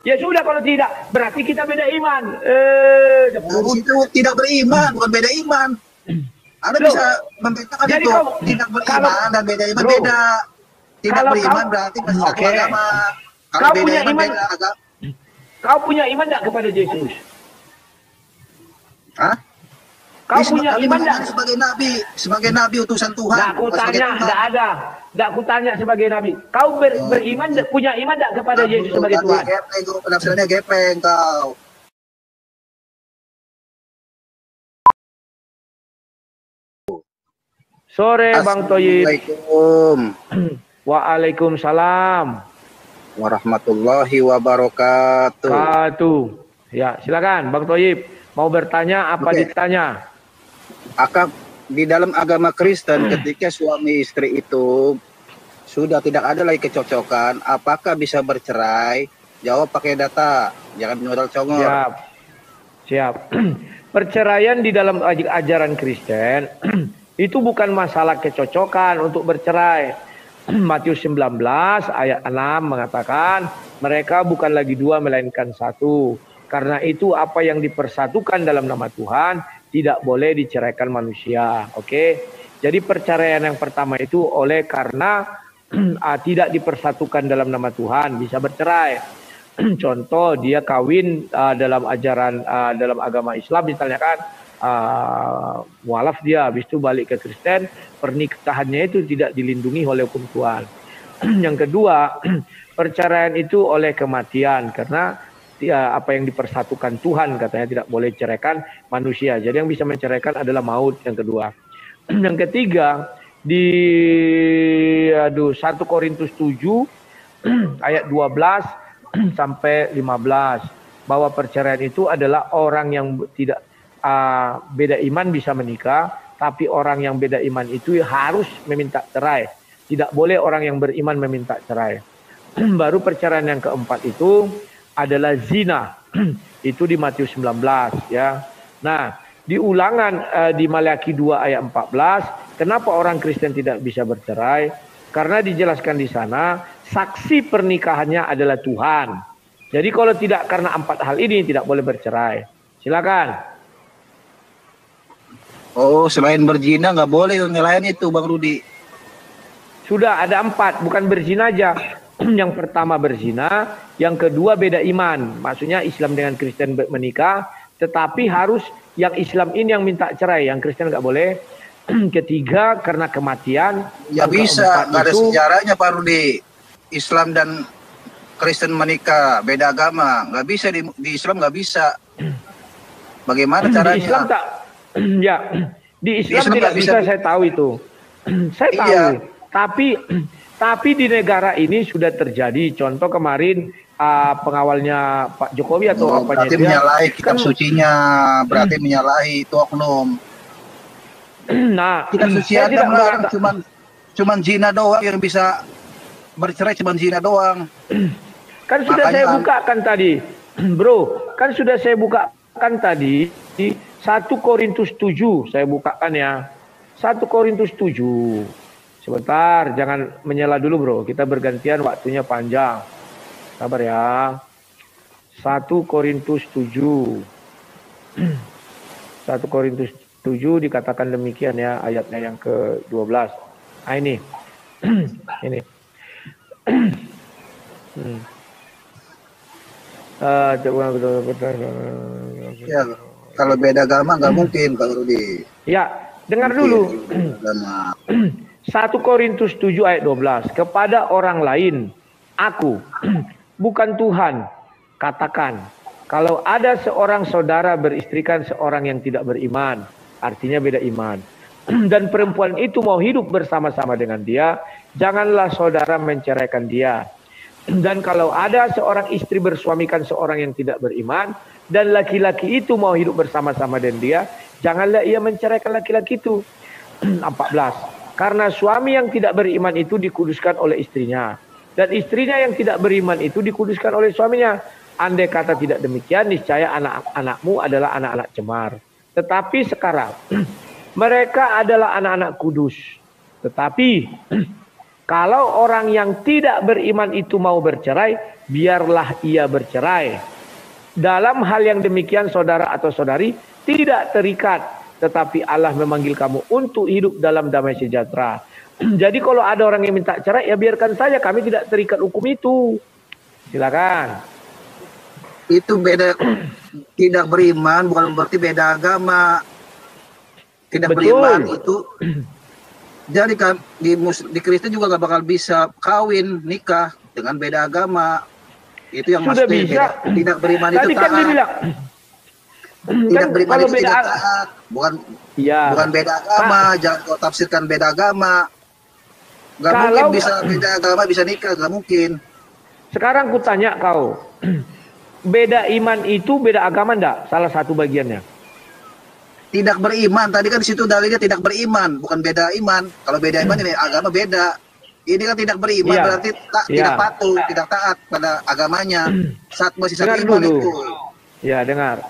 Ya sudah, kalau tidak, berarti kita beda iman. Itu tidak beriman, bukan beda iman. Anda bisa membedakan itu. Tidak beriman dan beda iman beda. Tidak beriman berarti masih satu agama. Kalau beda iman beda agama. Kau punya iman tidak kepada Yesus? Hah? Kau punya iman tidak? Sebagai nabi utusan Tuhan. Nah, aku tanya, tidak ada. Tidak aku tanya sebagai nabi. Kau beriman, punya iman tidak kepada Yesus sebagai Tuhan? Penafsirannya gepeng kau. Sore Bang Toyib. Assalamualaikum. Waalaikumsalam warahmatullahi wabarakatuh. Ya, silakan Bang Toyib. Mau bertanya apa ditanya? Akak, di dalam agama Kristen ketika suami istri itu sudah tidak ada lagi kecocokan, apakah bisa bercerai? Jawab pakai data, jangan modal congor. Siap. Perceraian di dalam ajaran Kristen itu bukan masalah kecocokan untuk bercerai. Matius 19 ayat 6 mengatakan mereka bukan lagi dua melainkan satu. Karena itu apa yang dipersatukan dalam nama Tuhan tidak boleh diceraikan manusia. Oke. Jadi perceraian yang pertama itu oleh karena tidak dipersatukan dalam nama Tuhan bisa bercerai. Contoh dia kawin dalam ajaran dalam agama Islam misalnya kan mualaf dia habis itu balik ke Kristen, pernikahannya itu tidak dilindungi oleh hukum Tuhan. Yang kedua, perceraian itu oleh kematian karena apa yang dipersatukan Tuhan katanya tidak boleh ceraikan manusia. Jadi yang bisa menceraikan adalah maut yang kedua. Yang ketiga di 1 Korintus 7 ayat 12 sampai 15 bahwa perceraian itu adalah orang yang tidak beda iman bisa menikah, tapi orang yang beda iman itu harus meminta cerai. Tidak boleh orang yang beriman meminta cerai. Baru perceraian yang keempat itu adalah zina. Itu di Matius 19 ya. Nah, di Ulangan di Maleakhi 2 ayat 14, kenapa orang Kristen tidak bisa bercerai? Karena dijelaskan di sana saksi pernikahannya adalah Tuhan. Jadi kalau tidak karena 4 hal ini tidak boleh bercerai. Silakan. Oh, selain berzina nggak boleh yang lain itu, Bang Rudi. Sudah ada 4, bukan berzina aja. Yang pertama berzina, yang kedua beda iman. Maksudnya Islam dengan Kristen menikah, tetapi harus yang Islam ini yang minta cerai, yang Kristen nggak boleh. Ketiga karena kematian. Ya bisa, nggak ada sejarahnya Pak Rudi. Islam dan Kristen menikah, beda agama, nggak bisa di Islam nggak bisa. Bagaimana caranya? Di Islam tak, ya di Islam tidak bisa, saya tahu itu. Saya tahu, iya. Tapi di negara ini sudah terjadi. Contoh kemarin pengawalnya Pak Jokowi atau apanya berarti menyalahi kitab sucinya, berarti menyalahi itu oknum. Nah, kitab suci Adam larang cuman zina doang yang bisa bercerai, cuman zina doang. Kan sudah saya bukakan tadi, bro. Kan sudah saya bukakan tadi di 1 Korintus 7 saya bukakan ya. 1 Korintus 7. Sebentar, jangan menyela dulu bro. Kita bergantian, waktunya panjang. Sabar ya. 1 Korintus 7. 1 Korintus 7 dikatakan demikian ya, ayatnya yang ke-12. Nah ini. Ini. Ya, kalau beda agama nggak mungkin Pak Rudi. Ya, dengar dulu. 1 Korintus 7 ayat 12. Kepada orang lain, aku, bukan Tuhan, katakan, kalau ada seorang saudara beristrikan seorang yang tidak beriman, artinya beda iman, dan perempuan itu mau hidup bersama-sama dengan dia, janganlah saudara menceraikan dia. Dan kalau ada seorang istri bersuamikan seorang yang tidak beriman, dan laki-laki itu mau hidup bersama-sama dengan dia, janganlah ia menceraikan laki-laki itu. 14. Karena suami yang tidak beriman itu dikuduskan oleh istrinya. Dan istrinya yang tidak beriman itu dikuduskan oleh suaminya. Andai kata tidak demikian, niscaya anak-anakmu adalah anak-anak cemar. Tetapi sekarang, mereka adalah anak-anak kudus. Tetapi, Kalau orang yang tidak beriman itu mau bercerai, biarlah ia bercerai. Dalam hal yang demikian saudara atau saudari tidak terikat, tetapi Allah memanggil kamu untuk hidup dalam damai sejahtera. Jadi kalau ada orang yang minta cerai, ya biarkan saja, kami tidak terikat hukum itu. Silakan. Itu beda, tidak beriman bukan berarti beda agama. Tidak beriman itu, jadi kan di Kristen juga gak bakal bisa kawin nikah dengan beda agama. Itu yang sudah maksudnya bisa. Tidak beriman Tadi itu kan taat. dibilang, Tidak beriman kalau itu beda, tidak taat. Bukan beda agama. Jangan kau tafsirkan beda agama. Gak mungkin bisa beda agama bisa nikah, gak mungkin. Sekarang ku tanya kau, beda iman itu beda agama enggak? Salah satu bagiannya. Tidak beriman, tadi kan di situ dalilnya tidak beriman, bukan beda iman. Kalau beda iman ini agama beda. Ini kan tidak beriman berarti tidak patuh, tidak taat pada agamanya. Saat masih satu iman dulu. Itu. Ya, dengar.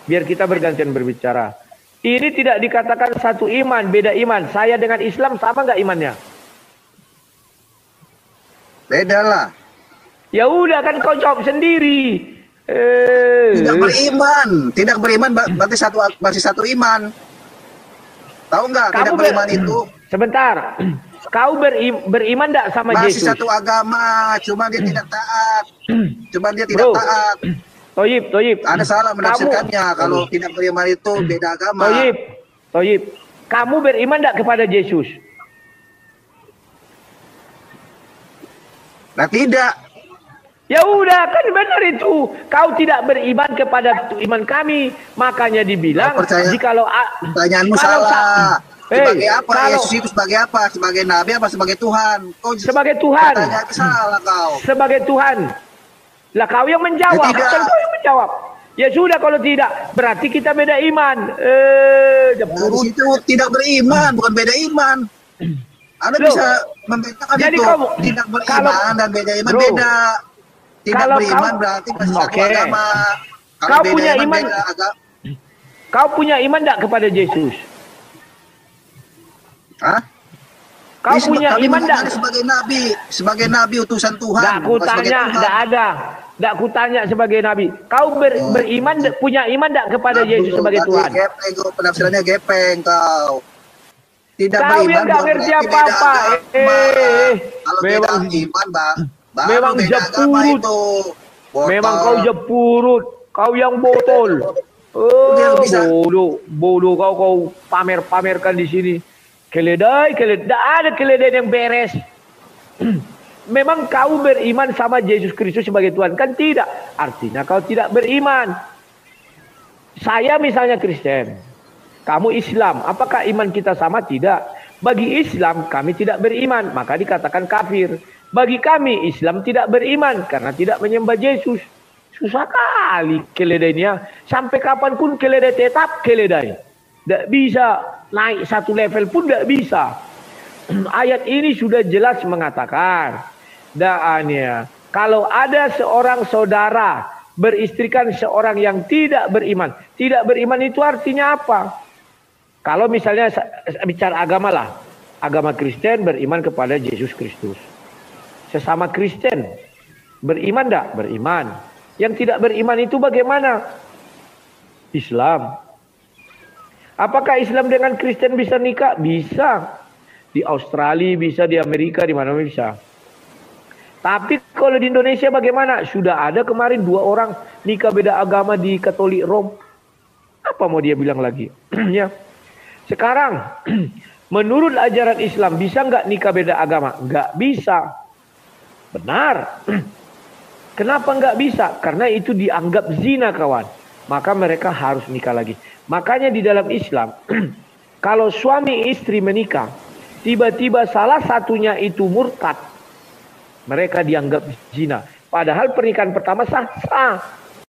Biar kita bergantian berbicara. Ini tidak dikatakan satu iman, beda iman. Saya dengan Islam sama nggak imannya? Beda lah. Ya udah kan kau jawab sendiri. Tidak beriman berarti masih satu iman. Tahu nggak? Tidak beriman itu. Sebentar, kau beriman enggak sama masih Yesus? Masih satu agama, cuma dia tidak taat. Cuma dia tidak taat. Toyib. Ada salah menafsirkannya. Kalau tidak beriman itu beda agama. Toyib. Kamu beriman enggak kepada Yesus? Nah, tidak. Ya udah, kan benar itu. Kau tidak beriman kepada iman kami, makanya dibilang jikalau pertanyaanmu salah. Sebagai apa? Yesus itu sebagai apa? Sebagai nabi apa sebagai Tuhan? Kau sebagai Tuhan. Pertanyaan salah kau. Sebagai Tuhan. Lah kau yang menjawab, bukan kau yang menjawab. Ya sudah, kalau tidak berarti kita beda iman. Itu tidak beriman, bukan beda iman. Anda bisa membedakan itu. Tidak beriman dan beda iman beda. Tidak beriman berarti masih satu agama. Kau punya iman. Kau punya iman enggak kepada Yesus? Hah? Kau punya iman enggak? Sebagai nabi utusan Tuhan. Enggak ku tanya, enggak ada. Enggak ku tanya sebagai nabi. Kau beriman, punya iman enggak kepada Yesus sebagai Tuhan? Penafsirannya gepeng kau. Tidak kau yang enggak ngerti apa-apa. Kalau beda iman, Bang. Memang jepurut. Memang kau jepurut. Kau yang botol. Bodoh kau pamerkan di sini. Keledai. Tidak ada keledai yang beres. Memang kau beriman sama Yesus Kristus sebagai Tuhan, kan tidak? Artinya kau tidak beriman. Saya misalnya Kristen, kamu Islam. Apakah iman kita sama? Tidak. Bagi Islam kami tidak beriman, maka dikatakan kafir. Bagi kami Islam tidak beriman karena tidak menyembah Yesus. Susah kali keledainya. Sampai kapanpun keledai tetap keledai. Tidak bisa naik satu level pun tidak bisa. Ayat ini sudah jelas mengatakan, kalau ada seorang saudara beristrikan seorang yang tidak beriman. Tidak beriman itu artinya apa? Kalau misalnya bicara agama lah. Agama Kristen beriman kepada Yesus Kristus. Sesama Kristen beriman enggak? Beriman. Yang tidak beriman itu bagaimana? Islam. Apakah Islam dengan Kristen bisa nikah? Bisa. Di Australia bisa, di Amerika, di mana-mana bisa. Tapi kalau di Indonesia bagaimana? Sudah ada kemarin 2 orang nikah beda agama di Katolik Rom. Apa mau dia bilang lagi? Ya. Sekarang menurut ajaran Islam bisa nggak nikah beda agama? Nggak bisa. Benar. Kenapa nggak bisa? Karena itu dianggap zina, kawan. Maka mereka harus nikah lagi. Makanya di dalam Islam, kalau suami istri menikah, tiba-tiba salah satunya itu murtad, mereka dianggap zina. Padahal pernikahan pertama sah.